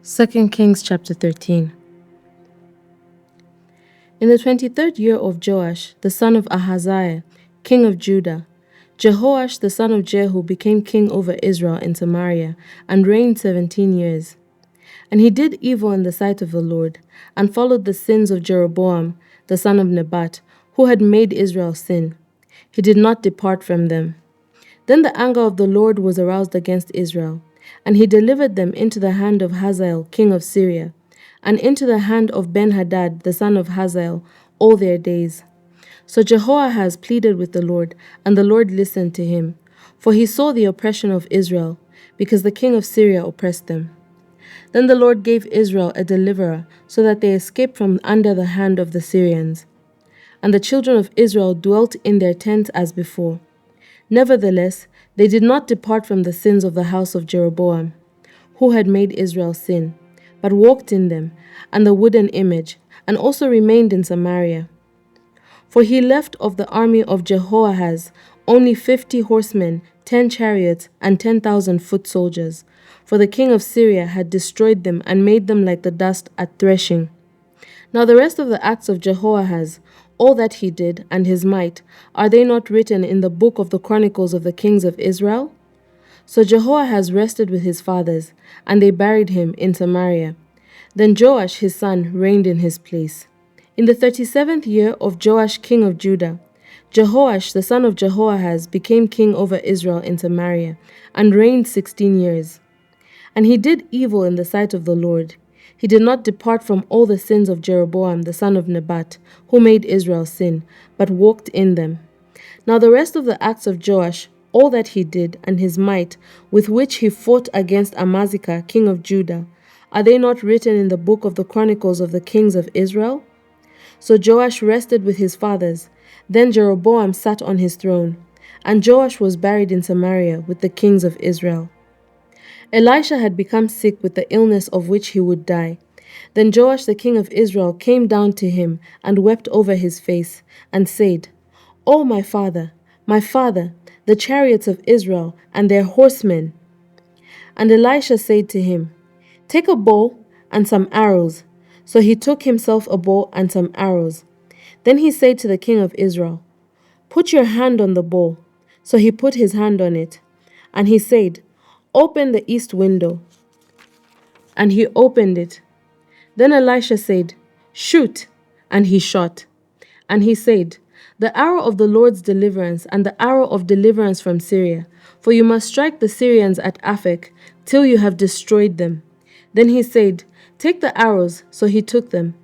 2 Kings chapter 13. In the 23rd year of Joash, the son of Ahaziah, king of Judah, Jehoash the son of Jehu became king over Israel in Samaria, and reigned 17 years. And he did evil in the sight of the Lord, and followed the sins of Jeroboam the son of Nebat, who had made Israel sin. He did not depart from them. Then the anger of the Lord was aroused against Israel, and he delivered them into the hand of Hazael king of Syria, and into the hand of Ben-Hadad the son of Hazael all their days. So Jehoahaz pleaded with the Lord, and the Lord listened to him, for he saw the oppression of Israel, because the king of Syria oppressed them. Then the Lord gave Israel a deliverer, so that they escaped from under the hand of the Syrians. And the children of Israel dwelt in their tents as before. Nevertheless, they did not depart from the sins of the house of Jeroboam, who had made Israel sin, but walked in them, and the wooden image, and also remained in Samaria. For he left of the army of Jehoahaz only 50 horsemen, 10 chariots, and 10,000 foot soldiers, for the king of Syria had destroyed them and made them like the dust at threshing. Now the rest of the acts of Jehoahaz, all that he did, and his might, are they not written in the book of the Chronicles of the kings of Israel? So Jehoahaz rested with his fathers, and they buried him in Samaria. Then Joash his son reigned in his place. In the 37th year of Joash king of Judah, Jehoash the son of Jehoahaz became king over Israel in Samaria, and reigned 16 years. And he did evil in the sight of the Lord. He did not depart from all the sins of Jeroboam the son of Nebat, who made Israel sin, but walked in them. Now the rest of the acts of Joash, all that he did, and his might, with which he fought against Amaziah king of Judah, are they not written in the book of the Chronicles of the kings of Israel? So Joash rested with his fathers. Then Jeroboam sat on his throne, and Joash was buried in Samaria with the kings of Israel. Elisha had become sick with the illness of which he would die. Then Joash the king of Israel came down to him and wept over his face, and said, O my father, the chariots of Israel and their horsemen. And Elisha said to him, Take a bow and some arrows. So he took himself a bow and some arrows. Then he said to the king of Israel, Put your hand on the bow. So he put his hand on it. And he said, Open the east window. And he opened it. Then Elisha said, Shoot. And he shot. And he said, The arrow of the Lord's deliverance, and the arrow of deliverance from Syria, for you must strike the Syrians at Aphek, till you have destroyed them. Then he said, Take the arrows. So he took them.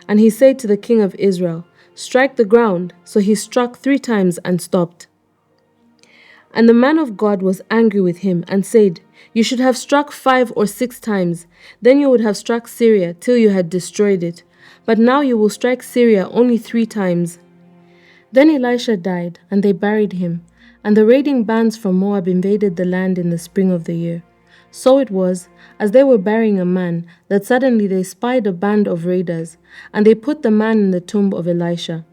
And he said to the king of Israel, Strike the ground. So he struck 3 times and stopped. And the man of God was angry with him, and said, You should have struck 5 or 6 times, then you would have struck Syria till you had destroyed it. But now you will strike Syria only 3 times. Then Elisha died, and they buried him, and the raiding bands from Moab invaded the land in the spring of the year. So it was, as they were burying a man, that suddenly they spied a band of raiders, and they put the man in the tomb of Elisha.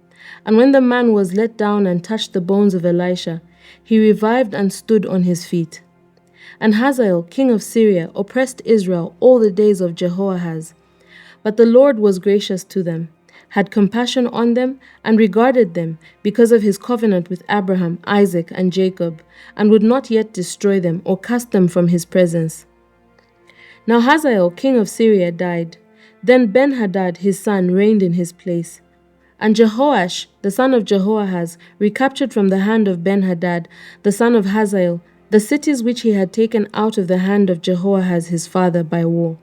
And when the man was let down and touched the bones of Elisha, he revived and stood on his feet. And Hazael, king of Syria, oppressed Israel all the days of Jehoahaz. But the Lord was gracious to them, had compassion on them, and regarded them, because of his covenant with Abraham, Isaac, and Jacob, and would not yet destroy them or cast them from his presence. Now Hazael, king of Syria, died. Then Ben-Hadad his son reigned in his place. And Jehoash, the son of Jehoahaz, recaptured from the hand of Ben-Hadad, the son of Hazael, the cities which he had taken out of the hand of Jehoahaz his father by war.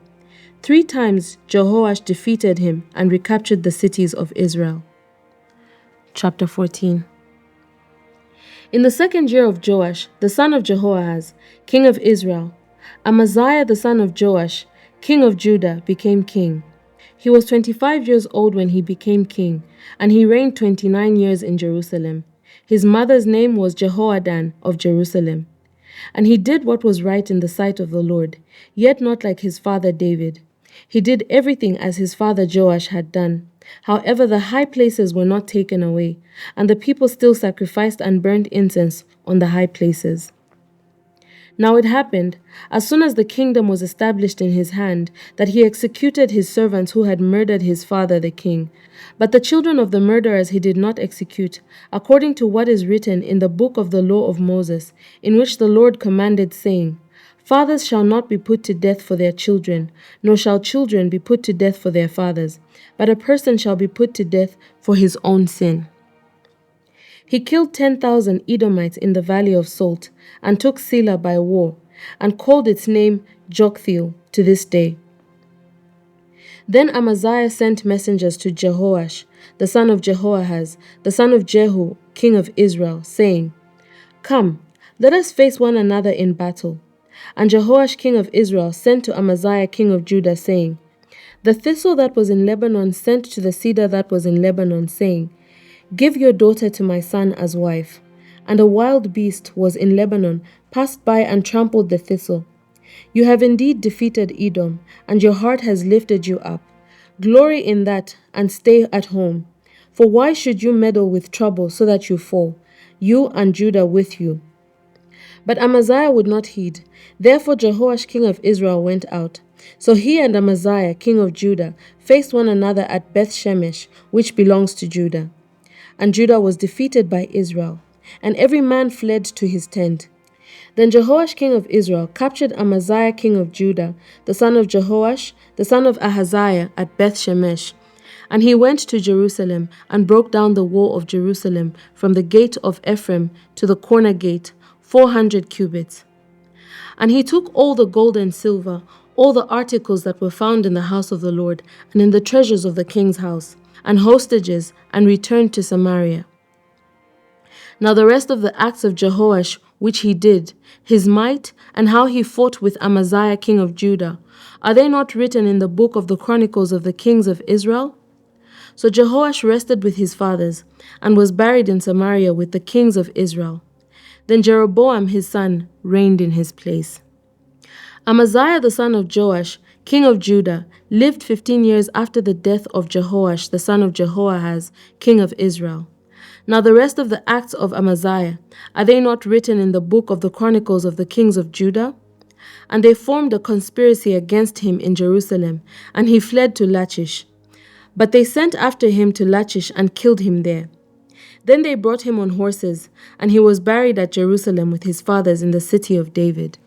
3 times Jehoash defeated him and recaptured the cities of Israel. Chapter 14. In the 2nd year of Joash, the son of Jehoahaz, king of Israel, Amaziah the son of Joash, king of Judah, became king. He was 25 years old when he became king, and he reigned 29 years in Jerusalem. His mother's name was Jehoadan of Jerusalem. And he did what was right in the sight of the Lord, yet not like his father David. He did everything as his father Joash had done. However, the high places were not taken away, and the people still sacrificed and burned incense on the high places. Now it happened, as soon as the kingdom was established in his hand, that he executed his servants who had murdered his father the king. But the children of the murderers he did not execute, according to what is written in the book of the law of Moses, in which the Lord commanded, saying, Fathers shall not be put to death for their children, nor shall children be put to death for their fathers, but a person shall be put to death for his own sin. He killed 10,000 Edomites in the valley of Salt, and took Selah by war, and called its name Joktheel to this day. Then Amaziah sent messengers to Jehoash, the son of Jehoahaz, the son of Jehu, king of Israel, saying, Come, let us face one another in battle. And Jehoash king of Israel sent to Amaziah king of Judah, saying, The thistle that was in Lebanon sent to the cedar that was in Lebanon, saying, Give your daughter to my son as wife. And a wild beast was in Lebanon, passed by and trampled the thistle. You have indeed defeated Edom, and your heart has lifted you up. Glory in that, and stay at home. For why should you meddle with trouble so that you fall, you and Judah with you? But Amaziah would not heed. Therefore Jehoash king of Israel went out. So he and Amaziah king of Judah faced one another at Beth-shemesh, which belongs to Judah. And Judah was defeated by Israel, and every man fled to his tent. Then Jehoash king of Israel captured Amaziah king of Judah, the son of Jehoash, the son of Ahaziah, at Beth-shemesh. And he went to Jerusalem, and broke down the wall of Jerusalem, from the gate of Ephraim to the corner gate, 400 cubits. And he took all the gold and silver, all the articles that were found in the house of the Lord, and in the treasures of the king's house, and hostages, and returned to Samaria. Now the rest of the acts of Jehoash which he did, his might, and how he fought with Amaziah king of Judah, are they not written in the book of the Chronicles of the kings of Israel? So Jehoash rested with his fathers, and was buried in Samaria with the kings of Israel. Then Jeroboam his son reigned in his place. Amaziah the son of Joash, king of Judah, lived 15 years after the death of Jehoash the son of Jehoahaz, king of Israel. Now the rest of the acts of Amaziah, are they not written in the book of the Chronicles of the kings of Judah? And they formed a conspiracy against him in Jerusalem, and he fled to Lachish. But they sent after him to Lachish and killed him there. Then they brought him on horses, and he was buried at Jerusalem with his fathers in the city of David.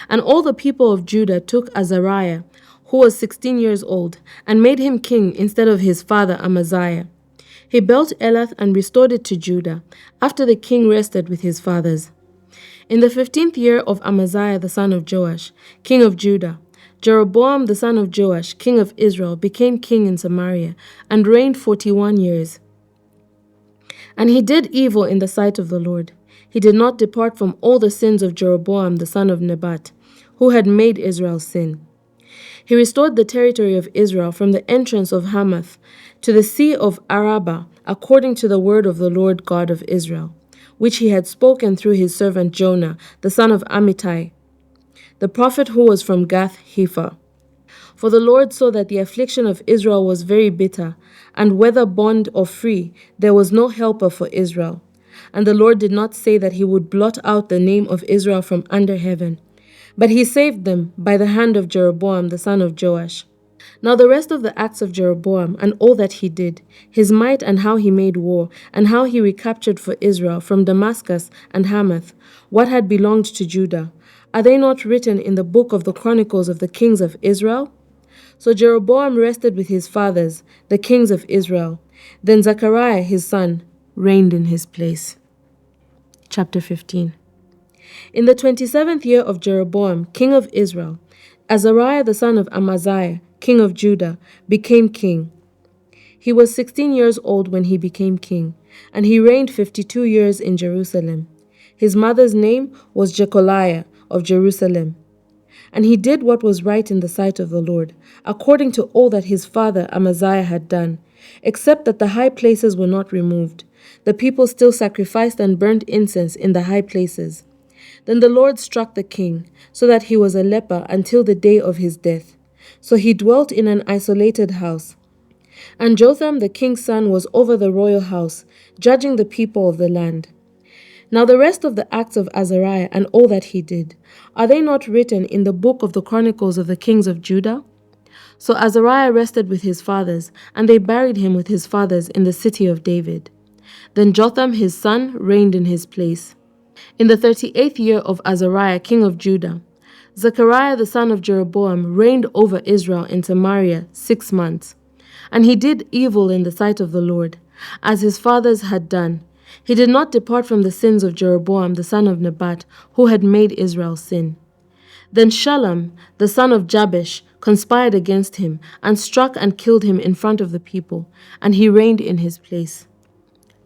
And all the people of Judah took Azariah, who was 16 years old, and made him king instead of his father Amaziah. He built Elath and restored it to Judah, after the king rested with his fathers. In the 15th year of Amaziah the son of Joash, king of Judah, Jeroboam the son of Joash, king of Israel, became king in Samaria, and reigned 41 years. And he did evil in the sight of the Lord. He did not depart from all the sins of Jeroboam the son of Nebat, who had made Israel sin. He restored the territory of Israel from the entrance of Hamath to the sea of Arabah, according to the word of the Lord God of Israel, which he had spoken through his servant Jonah, the son of Amittai, the prophet who was from Gath-hepher. For the Lord saw that the affliction of Israel was very bitter, and whether bond or free, there was no helper for Israel. And the Lord did not say that he would blot out the name of Israel from under heaven, but he saved them by the hand of Jeroboam the son of Joash. Now the rest of the acts of Jeroboam, and all that he did, his might and how he made war, and how he recaptured for Israel from Damascus and Hamath what had belonged to Judah, are they not written in the book of the Chronicles of the kings of Israel? So Jeroboam rested with his fathers, the kings of Israel. Then Zechariah his son reigned in his place. Chapter 15. In the 27th year of Jeroboam, king of Israel, Azariah the son of Amaziah, king of Judah, became king. He was 16 years old when he became king, and he reigned 52 years in Jerusalem. His mother's name was Jecoliah of Jerusalem. And he did what was right in the sight of the Lord, according to all that his father Amaziah had done, except that the high places were not removed. The people still sacrificed and burned incense in the high places. Then the Lord struck the king, so that he was a leper until the day of his death. So he dwelt in an isolated house. And Jotham the king's son was over the royal house, judging the people of the land. Now the rest of the acts of Azariah and all that he did, are they not written in the book of the Chronicles of the kings of Judah? So Azariah rested with his fathers, and they buried him with his fathers in the city of David. Then Jotham his son reigned in his place. In the 38th year of Azariah king of Judah, Zechariah the son of Jeroboam reigned over Israel in Samaria 6 months. And he did evil in the sight of the Lord, as his fathers had done. He did not depart from the sins of Jeroboam the son of Nebat, who had made Israel sin. Then Shallum the son of Jabesh conspired against him, and struck and killed him in front of the people, and he reigned in his place.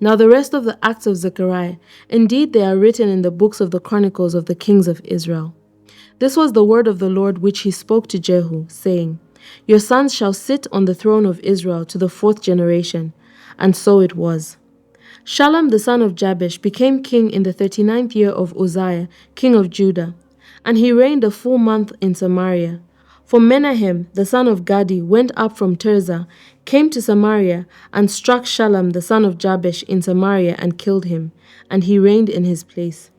Now the rest of the acts of Zechariah, indeed they are written in the books of the Chronicles of the kings of Israel. This was the word of the Lord which he spoke to Jehu, saying, Your sons shall sit on the throne of Israel to the 4th generation. And so it was. Shallum the son of Jabesh became king in the 39th year of Uzziah, king of Judah, and he reigned a full month in Samaria. For Menahem the son of Gadi went up from Tirzah, came to Samaria, and struck Shallum the son of Jabesh in Samaria and killed him, and he reigned in his place.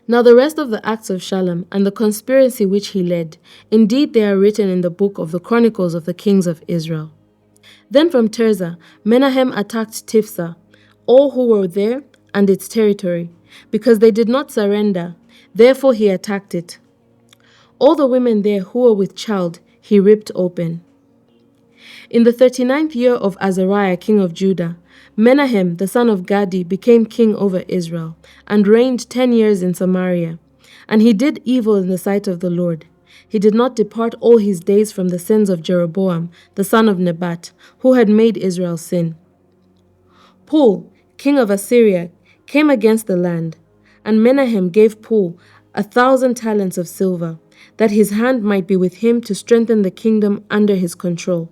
Now the rest of the acts of Shallum and the conspiracy which he led, indeed they are written in the book of the Chronicles of the kings of Israel. Then from Tirzah, Menahem attacked Tifsah, all who were there and its territory, because they did not surrender. Therefore he attacked it. All the women there who were with child he ripped open. In the 39th year of Azariah king of Judah, Menahem the son of Gadi became king over Israel, and reigned 10 years in Samaria. And he did evil in the sight of the Lord. He did not depart all his days from the sins of Jeroboam the son of Nebat, who had made Israel sin. Pul, king of Assyria, came against the land, and Menahem gave Pul 1,000 talents of silver, that his hand might be with him to strengthen the kingdom under his control.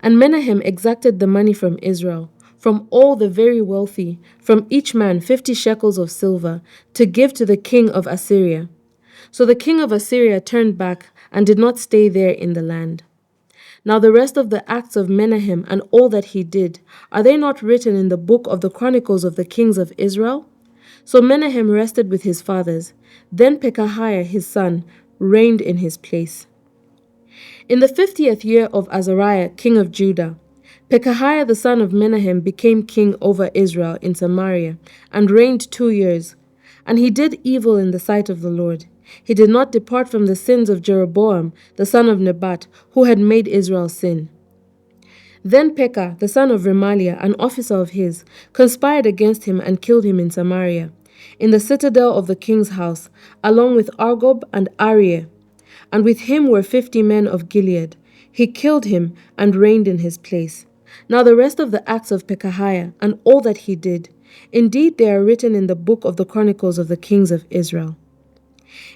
And Menahem exacted the money from Israel, from all the very wealthy, from each man 50 shekels of silver, to give to the king of Assyria. So the king of Assyria turned back and did not stay there in the land. Now the rest of the acts of Menahem and all that he did, are they not written in the book of the Chronicles of the kings of Israel? So Menahem rested with his fathers. Then Pekahiah his son reigned in his place. In the 50th year of Azariah king of Judah, Pekahiah the son of Menahem became king over Israel in Samaria, and reigned 2 years. And he did evil in the sight of the Lord. He did not depart from the sins of Jeroboam the son of Nebat, who had made Israel sin. Then Pekah the son of Remaliah, an officer of his, conspired against him and killed him in Samaria, in the citadel of the king's house, along with Argob and Arieh. And with him were 50 men of Gilead. He killed him and reigned in his place. Now the rest of the acts of Pekahiah and all that he did, indeed they are written in the book of the Chronicles of the kings of Israel.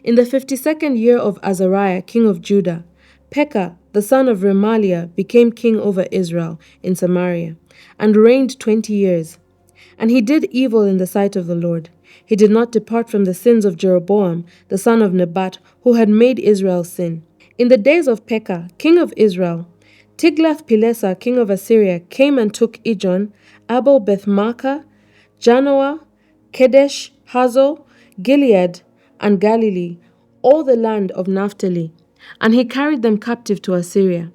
In the 52nd year of Azariah king of Judah, Pekah the son of Remaliah became king over Israel in Samaria, and reigned 20 years. And he did evil in the sight of the Lord. He did not depart from the sins of Jeroboam the son of Nebat, who had made Israel sin. In the days of Pekah king of Israel, Tiglath-Pileser king of Assyria came and took Ijon, Abel Beth-Maachah, Janoah, Kedesh, Hazo, Gilead, and Galilee, all the land of Naphtali, and he carried them captive to Assyria.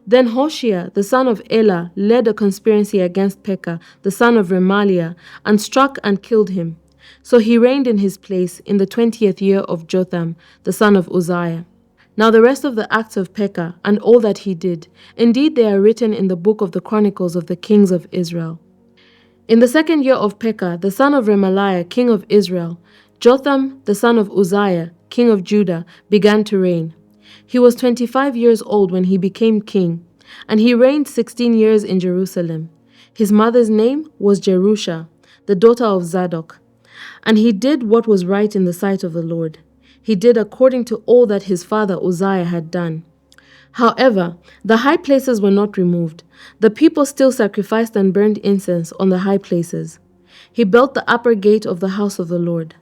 Then Hoshea the son of Elah led a conspiracy against Pekah the son of Remaliah, and struck and killed him. So he reigned in his place in the 20th year of Jotham the son of Uzziah. Now the rest of the acts of Pekah and all that he did, indeed they are written in the book of the Chronicles of the kings of Israel. In the 2nd year of Pekah the son of Remaliah king of Israel, Jotham the son of Uzziah king of Judah began to reign. He was 25 years old when he became king, and he reigned 16 years in Jerusalem. His mother's name was Jerusha, the daughter of Zadok. And he did what was right in the sight of the Lord. He did according to all that his father Uzziah had done. However, the high places were not removed. The people still sacrificed and burned incense on the high places. He built the upper gate of the house of the Lord.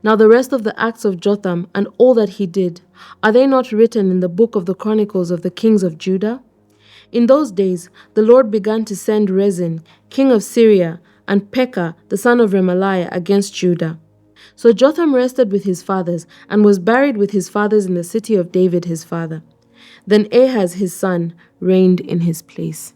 Now the rest of the acts of Jotham and all that he did, are they not written in the book of the Chronicles of the kings of Judah? In those days the Lord began to send Rezin, king of Syria, and Pekah the son of Remaliah against Judah. So Jotham rested with his fathers, and was buried with his fathers in the city of David his father. Then Ahaz his son reigned in his place.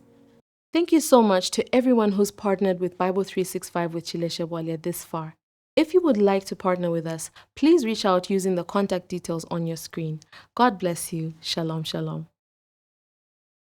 Thank you so much to everyone who's partnered with Bible 365 with Chileshe Bwalya this far. If you would like to partner with us, please reach out using the contact details on your screen. God bless you. Shalom, shalom.